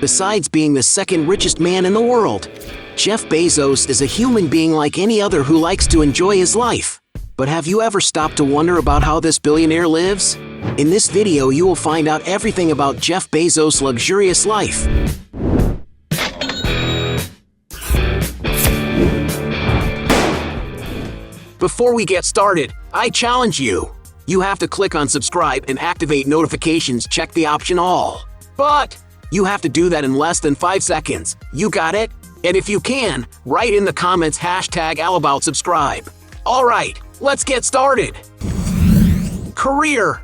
Besides being the second richest man in the world, Jeff Bezos is a human being like any other who likes to enjoy his life. But have you ever stopped to wonder about how this billionaire lives? In this video, you will find out everything about Jeff Bezos' luxurious life. Before we get started, I challenge you. You have to click on subscribe and activate notifications. Check the option all. But you have to do that in less than 5 seconds. You got it? And if you can, write in the comments #allaboutSubscribe. Alright, let's get started. Career.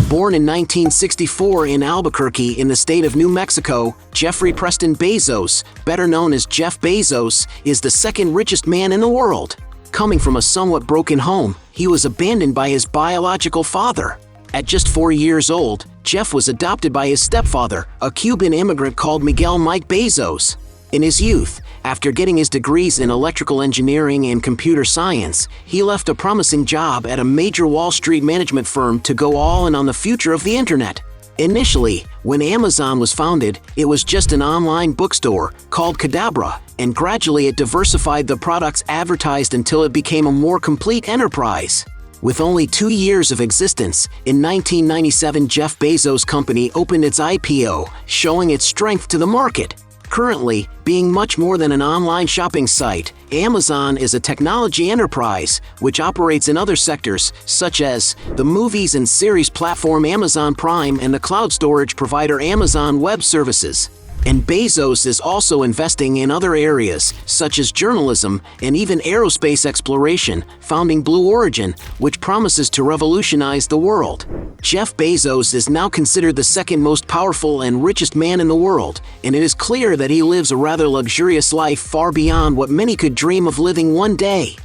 Born in 1964 in Albuquerque in the state of New Mexico, Jeffrey Preston Bezos, better known as Jeff Bezos, is the second richest man in the world. Coming from a somewhat broken home, he was abandoned by his biological father. At just 4 years old, Jeff was adopted by his stepfather, a Cuban immigrant called Miguel Mike Bezos. In his youth, after getting his degrees in electrical engineering and computer science, he left a promising job at a major Wall Street management firm to go all in on the future of the internet. Initially, when Amazon was founded, it was just an online bookstore called Cadabra, and gradually it diversified the products advertised until it became a more complete enterprise. With only 2 years of existence, in 1997 Jeff Bezos' company opened its IPO, showing its strength to the market. Currently, being much more than an online shopping site, Amazon is a technology enterprise which operates in other sectors, such as the movies and series platform Amazon Prime and the cloud storage provider Amazon Web Services. And Bezos is also investing in other areas, such as journalism and even aerospace exploration, founding Blue Origin, which promises to revolutionize the world. Jeff Bezos is now considered the second most powerful and richest man in the world, and it is clear that he lives a rather luxurious life far beyond what many could dream of living one day.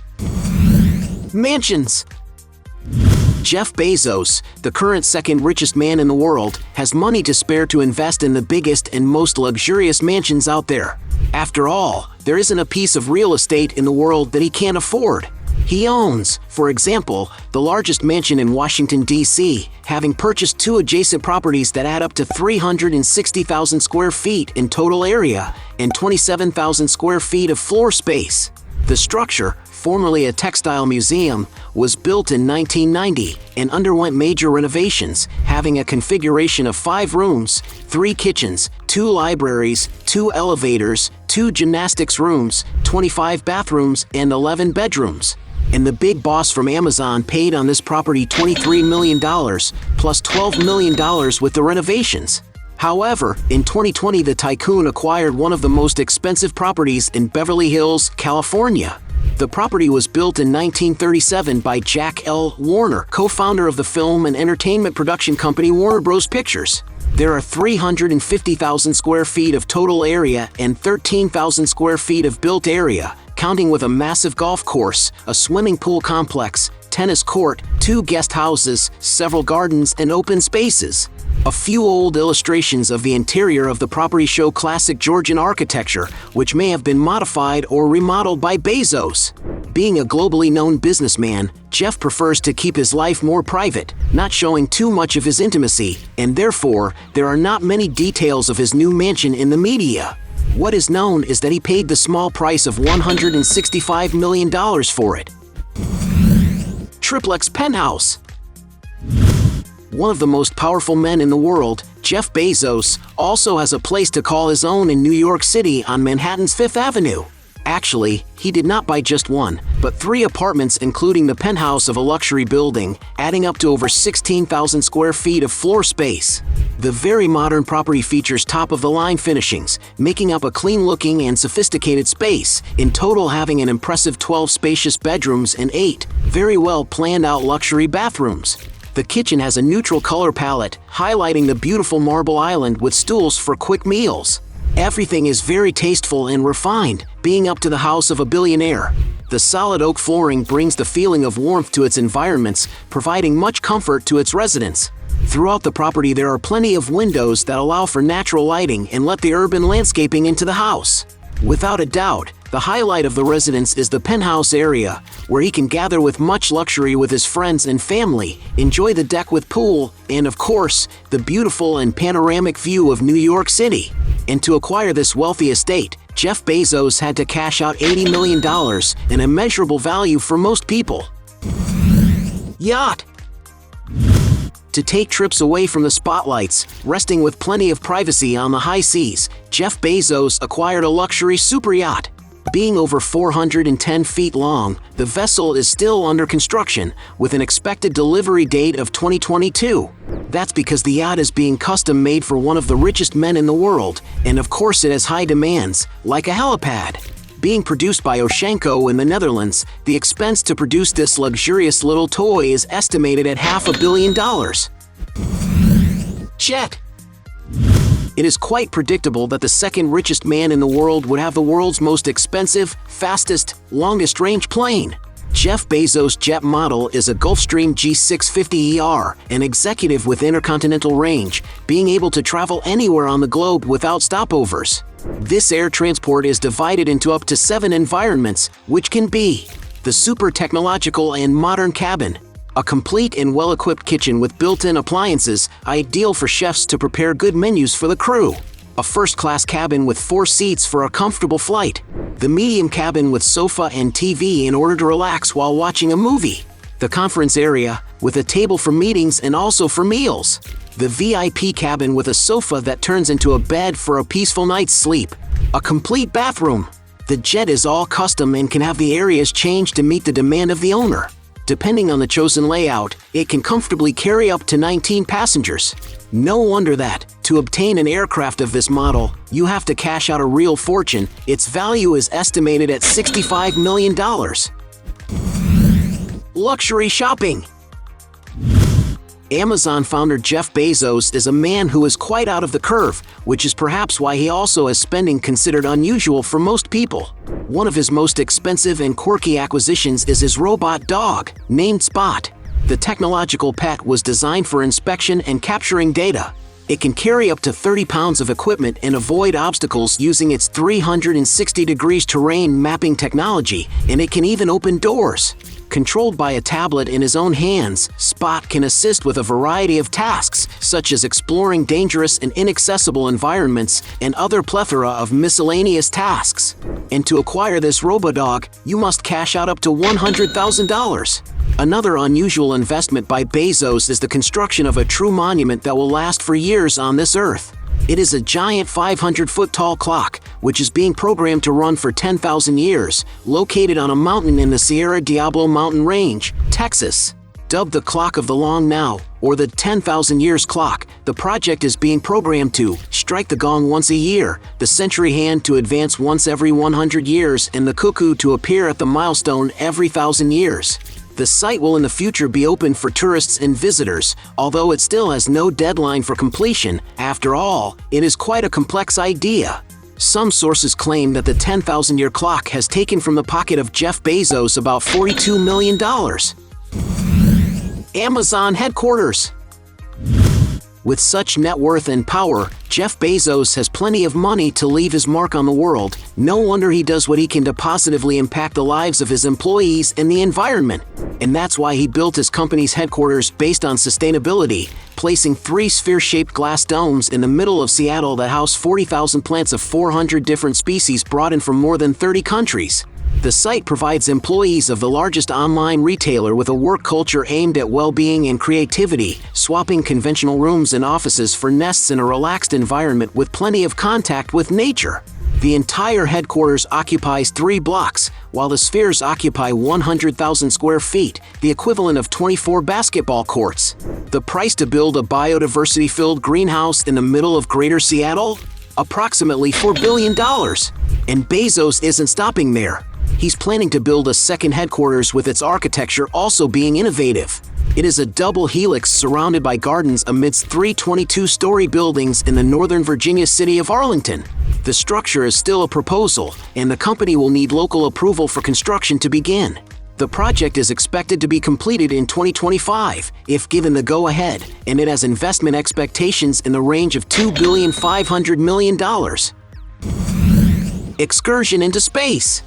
Mansions. Jeff Bezos, the current second richest man in the world, has money to spare to invest in the biggest and most luxurious mansions out there. After all, there isn't a piece of real estate in the world that he can't afford. He owns, for example, the largest mansion in Washington, D.C., having purchased 2 adjacent properties that add up to 360,000 square feet in total area and 27,000 square feet of floor space. The structure, formerly a textile museum, was built in 1990 and underwent major renovations, having a configuration of 5 rooms, 3 kitchens, 2 libraries, 2 elevators, 2 gymnastics rooms, 25 bathrooms, and 11 bedrooms. And the big boss from Amazon paid on this property $23 million, plus $12 million with the renovations. However, in 2020 the tycoon acquired one of the most expensive properties in Beverly Hills, California. The property was built in 1937 by Jack L. Warner, co-founder of the film and entertainment production company Warner Bros. Pictures. There are 350,000 square feet of total area and 13,000 square feet of built area, counting with a massive golf course, a swimming pool complex, tennis court, 2 guest houses, several gardens, and open spaces. A few old illustrations of the interior of the property show classic Georgian architecture, which may have been modified or remodeled by Bezos. Being a globally known businessman, Jeff prefers to keep his life more private, not showing too much of his intimacy, and therefore, there are not many details of his new mansion in the media. What is known is that he paid the small price of $165 million for it. Triplex penthouse. One of the most powerful men in the world, Jeff Bezos, also has a place to call his own in New York City on Manhattan's 5th Avenue. Actually, he did not buy just 1, but 3 apartments including the penthouse of a luxury building, adding up to over 16,000 square feet of floor space. The very modern property features top-of-the-line finishings, making up a clean-looking and sophisticated space, in total having an impressive 12 spacious bedrooms and 8 very well planned-out luxury bathrooms. The kitchen has a neutral color palette, highlighting the beautiful marble island with stools for quick meals. Everything is very tasteful and refined, being up to the house of a billionaire. The solid oak flooring brings the feeling of warmth to its environments, providing much comfort to its residents. Throughout the property there are plenty of windows that allow for natural lighting and let the urban landscaping into the house. Without a doubt, The highlight of the residence is the penthouse area, where he can gather with much luxury with his friends and family, enjoy the deck with pool, and of course, the beautiful and panoramic view of New York City. And to acquire this wealthy estate, Jeff Bezos had to cash out $80 million, an immeasurable value for most people. Yacht. To take trips away from the spotlights, resting with plenty of privacy on the high seas, Jeff Bezos acquired a luxury super yacht. Being over 410 feet long, the vessel is still under construction, with an expected delivery date of 2022. That's because the yacht is being custom-made for one of the richest men in the world, and of course it has high demands, like a helipad. Being produced by Oshenko in the Netherlands, the expense to produce this luxurious little toy is estimated at $500 million. Jet. It is quite predictable that the second richest man in the world would have the world's most expensive, fastest, longest-range plane. Jeff Bezos' jet model is a Gulfstream G650ER, an executive with intercontinental range, being able to travel anywhere on the globe without stopovers. This air transport is divided into up to 7 environments, which can be the super technological and modern cabin, a complete and well-equipped kitchen with built-in appliances, ideal for chefs to prepare good menus for the crew. A first-class cabin with 4 seats for a comfortable flight. The medium cabin with sofa and TV in order to relax while watching a movie. The conference area, with a table for meetings and also for meals. The VIP cabin with a sofa that turns into a bed for a peaceful night's sleep. A complete bathroom. The jet is all custom and can have the areas changed to meet the demand of the owner. Depending on the chosen layout, it can comfortably carry up to 19 passengers. No wonder that, to obtain an aircraft of this model, you have to cash out a real fortune. Its value is estimated at $65 million. Luxury shopping. Amazon founder Jeff Bezos is a man who is quite out of the curve, which is perhaps why he also has spending considered unusual for most people. One of his most expensive and quirky acquisitions is his robot dog, named Spot. The technological pet was designed for inspection and capturing data. It can carry up to 30 pounds of equipment and avoid obstacles using its 360 degrees terrain mapping technology, and it can even open doors. Controlled by a tablet in his own hands, Spot can assist with a variety of tasks, such as exploring dangerous and inaccessible environments and other plethora of miscellaneous tasks. And to acquire this robodog, you must cash out up to $100,000. Another unusual investment by Bezos is the construction of a true monument that will last for years on this earth. It is a giant 500-foot-tall clock, which is being programmed to run for 10,000 years, located on a mountain in the Sierra Diablo mountain range, Texas. Dubbed the Clock of the Long Now, or the 10,000 Years Clock, the project is being programmed to strike the gong once a year, the century hand to advance once every 100 years, and the cuckoo to appear at the milestone every 1,000 years. The site will in the future be open for tourists and visitors, although it still has no deadline for completion. After all, it is quite a complex idea. Some sources claim that the 10,000-year clock has taken from the pocket of Jeff Bezos about $42 million. Amazon headquarters. With such net worth and power, Jeff Bezos has plenty of money to leave his mark on the world. No wonder he does what he can to positively impact the lives of his employees and the environment. And that's why he built his company's headquarters based on sustainability, placing 3 sphere-shaped glass domes in the middle of Seattle that house 40,000 plants of 400 different species brought in from more than 30 countries. The site provides employees of the largest online retailer with a work culture aimed at well-being and creativity, swapping conventional rooms and offices for nests in a relaxed environment with plenty of contact with nature. The entire headquarters occupies 3 blocks, while the spheres occupy 100,000 square feet, the equivalent of 24 basketball courts. The price to build a biodiversity-filled greenhouse in the middle of Greater Seattle? Approximately $4 billion. And Bezos isn't stopping there. He's planning to build a second headquarters with its architecture also being innovative. It is a double helix surrounded by gardens amidst 3 22-story buildings in the Northern Virginia city of Arlington. The structure is still a proposal, and the company will need local approval for construction to begin. The project is expected to be completed in 2025, if given the go-ahead, and it has investment expectations in the range of $2,500 million. Excursion into space.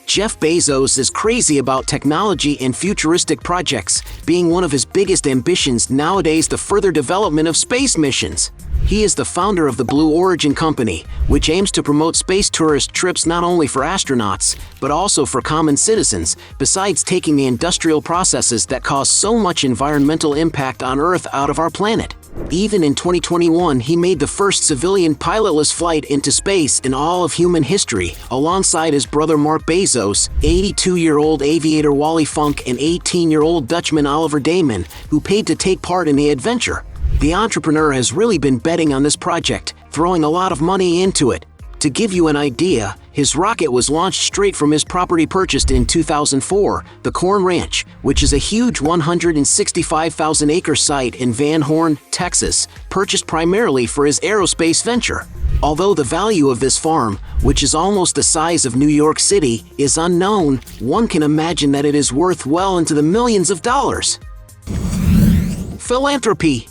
Jeff Bezos is crazy about technology and futuristic projects, being one of his biggest ambitions nowadays the further development of space missions. He is the founder of the Blue Origin Company, which aims to promote space tourist trips not only for astronauts, but also for common citizens, besides taking the industrial processes that cause so much environmental impact on Earth out of our planet. Even in 2021, he made the first civilian pilotless flight into space in all of human history, alongside his brother Mark Bezos, 82-year-old aviator Wally Funk, and 18-year-old Dutchman Oliver Damon, who paid to take part in the adventure. The entrepreneur has really been betting on this project, throwing a lot of money into it. To give you an idea, his rocket was launched straight from his property purchased in 2004, the Corn Ranch, which is a huge 165,000-acre site in Van Horn, Texas, purchased primarily for his aerospace venture. Although the value of this farm, which is almost the size of New York City, is unknown, one can imagine that it is worth well into the millions of dollars. Philanthropy.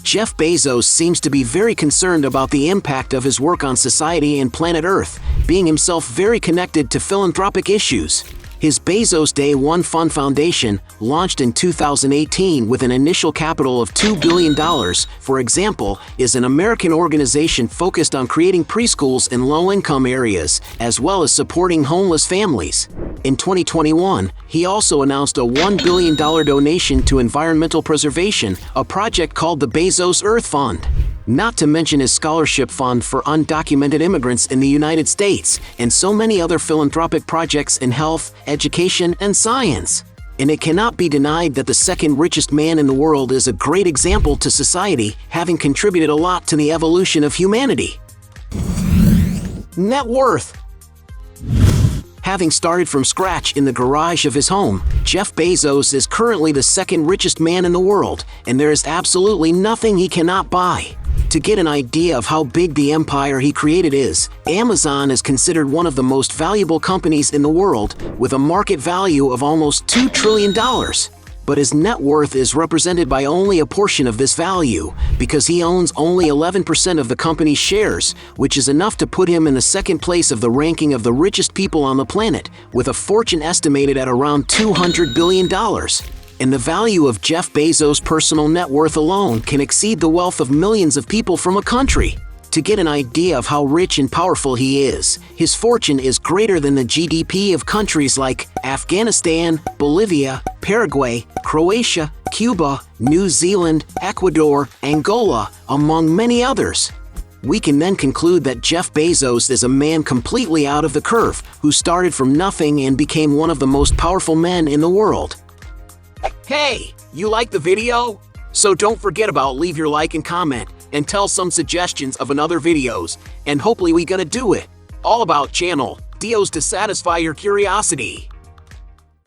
Jeff Bezos seems to be very concerned about the impact of his work on society and planet Earth, being himself very connected to philanthropic issues. His Bezos Day One Fund Foundation, launched in 2018 with an initial capital of $2 billion, for example, is an American organization focused on creating preschools in low-income areas, as well as supporting homeless families. In 2021, he also announced a $1 billion donation to environmental preservation, a project called the Bezos Earth Fund. Not to mention his scholarship fund for undocumented immigrants in the United States, and so many other philanthropic projects in health, education, and science. And it cannot be denied that the second richest man in the world is a great example to society, having contributed a lot to the evolution of humanity. Net worth. Having started from scratch in the garage of his home, Jeff Bezos is currently the second richest man in the world, and there is absolutely nothing he cannot buy. To get an idea of how big the empire he created is, Amazon is considered one of the most valuable companies in the world, with a market value of almost $2 trillion. But his net worth is represented by only a portion of this value, because he owns only 11% of the company's shares, which is enough to put him in the second place of the ranking of the richest people on the planet, with a fortune estimated at around $200 billion. And the value of Jeff Bezos' personal net worth alone can exceed the wealth of millions of people from a country. To get an idea of how rich and powerful he is, his fortune is greater than the GDP of countries like Afghanistan, Bolivia, Paraguay, Croatia, Cuba, New Zealand, Ecuador, Angola, among many others. We can then conclude that Jeff Bezos is a man completely out of the curve, who started from nothing and became one of the most powerful men in the world. Hey, you like the video? So don't forget about leave your like and comment, and tell some suggestions of another videos, and hopefully we gonna do it. All about channel, deals to satisfy your curiosity.